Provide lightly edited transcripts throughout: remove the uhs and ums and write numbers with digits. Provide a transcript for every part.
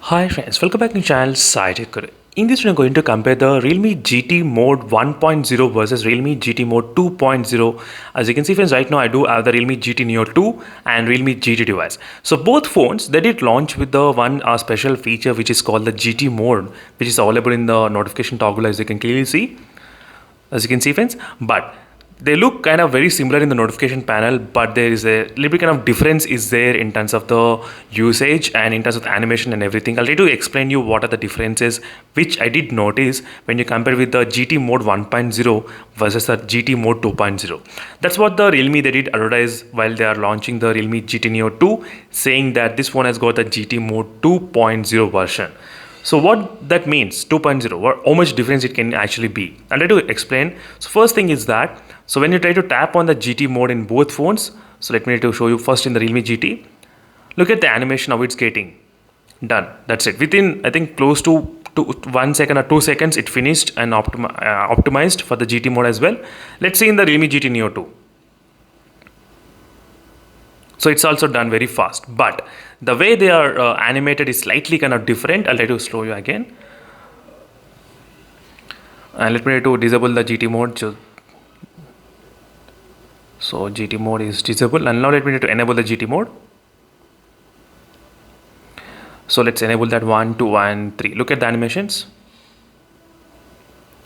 Hi friends, welcome back to the channel SciTech. In this video, I'm going to compare the Realme GT Mode 1.0 versus Realme GT Mode 2.0. As you can see friends, right now I do have the Realme GT Neo 2 and Realme GT device. So both phones, they did launch with the one special feature which is called the GT Mode, which is available in the notification toggle, as you can clearly see. As you can see friends, but they look kind of very similar in the notification panel, but there is a little bit kind of difference is there in terms of the usage and in terms of the animation and everything. I'll try to explain you what are the differences which I did notice when you compare with the GT Mode 1.0 versus the GT Mode 2.0. That's what the Realme they did advertise while they are launching the Realme GT Neo 2, saying that this phone has got the GT Mode 2.0 version. So what that means, 2.0, how much difference it can actually be. I'll try to explain. So first thing is that, so when you try to tap on the GT mode in both phones, so let me show you first in the Realme GT. Look at the animation, how it's getting done. That's it. Within, I think, close to 1 second or 2 seconds, it finished and optimized for the GT mode as well. Let's see in the Realme GT Neo 2. So it's also done very fast, but the way they are animated is slightly kind of different. I'll try to show you again. And let me try to disable the GT mode. So GT mode is disabled, and now let me try to enable the GT mode. So let's enable that 1, 2, and 3. Look at the animations,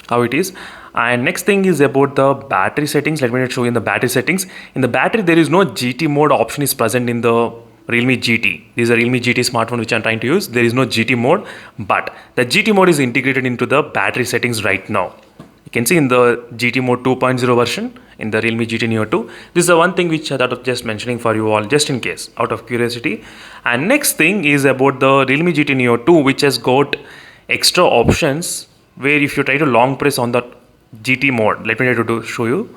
how it is. And next thing is about the battery settings. Let me show you in the battery settings. In the battery, there is no GT mode option is present in the Realme GT. This is a Realme GT smartphone which I'm trying to use. There is no GT mode, but the GT mode is integrated into the battery settings right now. You can see in the GT mode 2.0 version in the Realme GT Neo 2. This is the one thing which I thought of just mentioning for you all, just in case, out of curiosity. And next thing is about the Realme GT Neo 2, which has got extra options where if you try to long press on the GT mode, let me try to show you.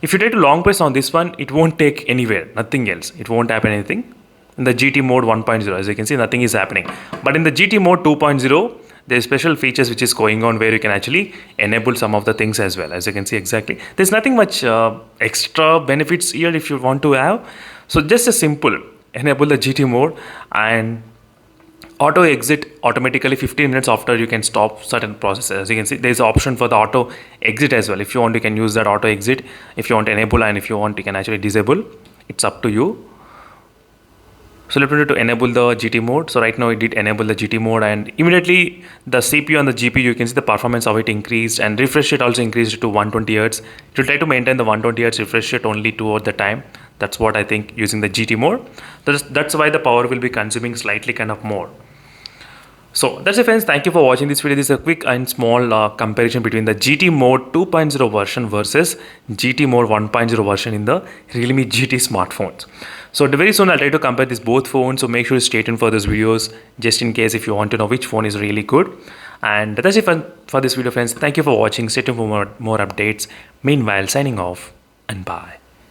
If you try to long press on this one, it won't take anywhere, nothing else. It won't happen anything. In the GT mode 1.0, as you can see, nothing is happening. But in the GT mode 2.0, there's special features which is going on where you can actually enable some of the things as well. As you can see exactly, there's nothing much extra benefits here if you want to have. So just a simple enable the GT mode and auto exit automatically 15 minutes after you can stop certain processes. As you can see, there's an option for the auto exit as well. If you want, you can use that auto exit. If you want to enable, and if you want, you can actually disable. It's up to you. So let me try to enable the GT mode. So right now it did enable the GT mode, and immediately the CPU and the GPU, you can see the performance of it increased, and refresh rate also increased to 120 Hz. It will try to maintain the 120 Hz refresh rate only throughout the time. That's what I think using the GT mode. That's why the power will be consuming slightly kind of more. So that's it friends, thank you for watching this video. This is a quick and small comparison between the GT Mode 2.0 version versus GT Mode 1.0 version in the Realme GT smartphones. So very soon I'll try to compare these both phones, so make sure to stay tuned for those videos just in case if you want to know which phone is really good. And that's it for this video friends. Thank you for watching. Stay tuned for more updates. Meanwhile, signing off and bye.